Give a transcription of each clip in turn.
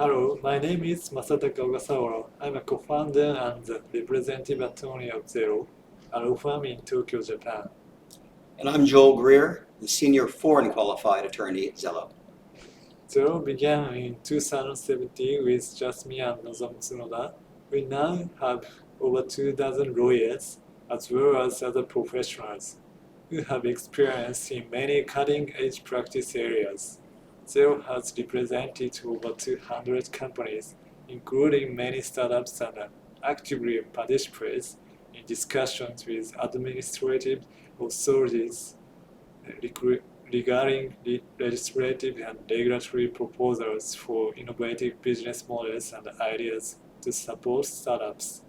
Hello, my name is Masataka Ogasawara. I'm a co-founder and the representative attorney of Zero, a law firm in Tokyo, Japan. And I'm Joel Greer, the Senior Foreign Qualified Attorney at Zello. Zero began in 2017 with just me and Nozomu Tsunoda. We now have over 2,000 lawyers, as well as other professionals, who have experience in many cutting-edge practice areas. Zero has represented over 200 companies, including many startups, and actively participates in discussions with administrative authorities regarding legislative and regulatory proposals for innovative business models and ideas to support startups.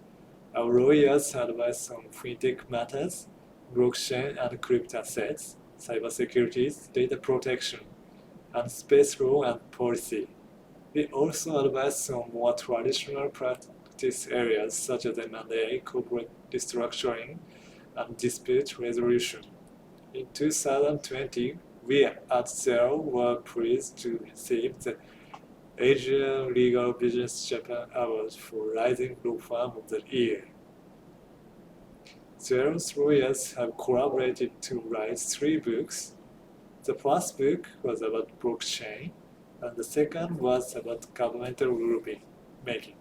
Our lawyers advise on fintech matters, blockchain and crypto assets, cybersecurity, data protection, and space law and policy. We also advise on more traditional practice areas such as M&A, corporate restructuring, and dispute resolution. In 2020, we at Zero were pleased to receive the Asian Legal Business Japan Award for Rising Law Firm of the Year. Zero's lawyers have collaborated to write 3 books. The first book was about blockchain, and the second was about governmental rule-making.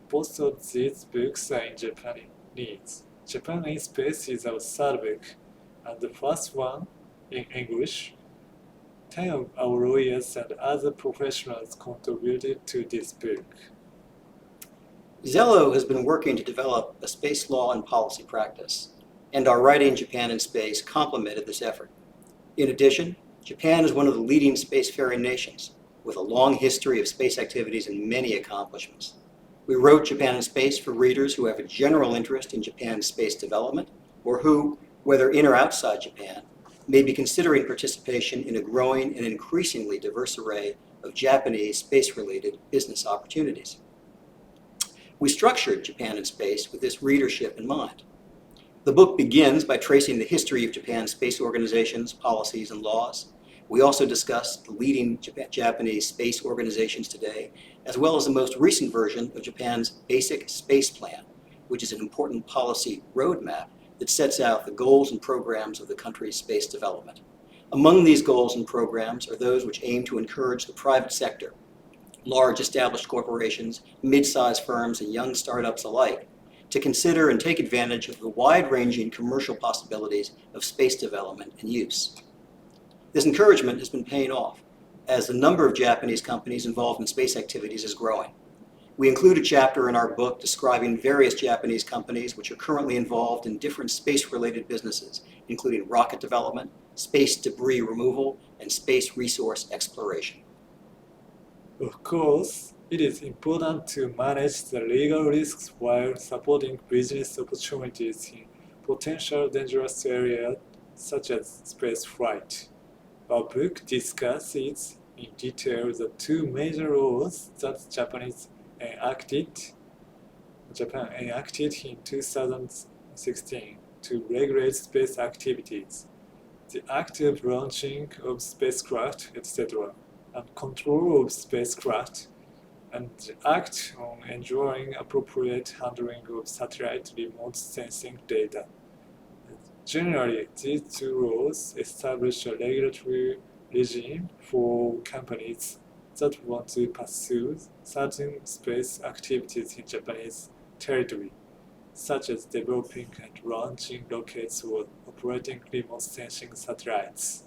Both of these books are in Japanese. Japan in Space is our third book, and the first one in English. 10 of our lawyers and other professionals contributed to this book. Zello has been working to develop a space law and policy practice, and our Writing Japan in Space complemented this effort. In addition, Japan is one of the leading spacefaring nations, with a long history of space activities and many accomplishments. We wrote Japan in Space for readers who have a general interest in Japan's space development, or who, whether in or outside Japan, may be considering participation in a growing and increasingly diverse array of Japanese space-related business opportunities. We structured Japan in Space with this readership in mind. The book begins by tracing the history of Japan's space organizations, policies, and laws. We also discuss the leading Japanese space organizations today, as well as the most recent version of Japan's Basic Space Plan, which is an important policy roadmap that sets out the goals and programs of the country's space development. Among these goals and programs are those which aim to encourage the private sector, large established corporations, mid-sized firms, and young startups alike, to consider and take advantage of the wide-ranging commercial possibilities of space development and use. This encouragement has been paying off, as the number of Japanese companies involved in space activities is growing. We include a chapter in our book describing various Japanese companies which are currently involved in different space-related businesses, including rocket development, space debris removal, and space resource exploration. Of course, it is important to manage the legal risks while supporting business opportunities in potential dangerous areas such as space flight. Our book discusses in detail the 2 major laws that Japan enacted in 2016 to regulate space activities, the active launching of spacecraft, etc., and control of spacecraft, and the Act on ensuring appropriate handling of satellite remote sensing data. Generally, these 2 laws establish a regulatory regime for companies that want to pursue certain space activities in Japanese territory, such as developing and launching rockets or operating remote sensing satellites.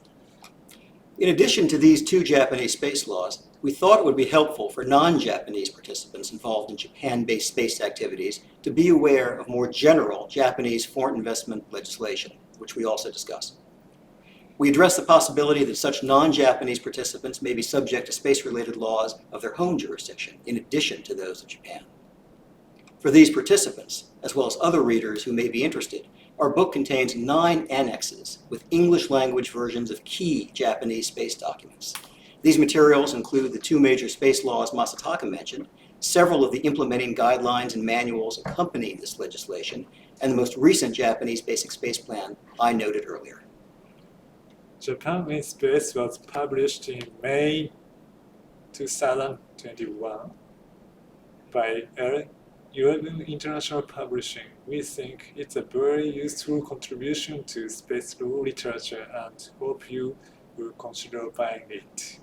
In addition to these 2 Japanese space laws, we thought it would be helpful for non-Japanese participants involved in Japan-based space activities to be aware of more general Japanese foreign investment legislation, which we also discuss. We address the possibility that such non-Japanese participants may be subject to space-related laws of their home jurisdiction, in addition to those of Japan. For these participants, as well as other readers who may be interested, our book contains 9 annexes with English language versions of key Japanese space documents. These materials include the 2 major space laws Masataka mentioned, several of the implementing guidelines and manuals accompanying this legislation, and the most recent Japanese Basic Space Plan I noted earlier. Japan in Space was published in May 2021 by 11 International Publishing. We think it's a very useful contribution to space law literature and hope you will consider buying it.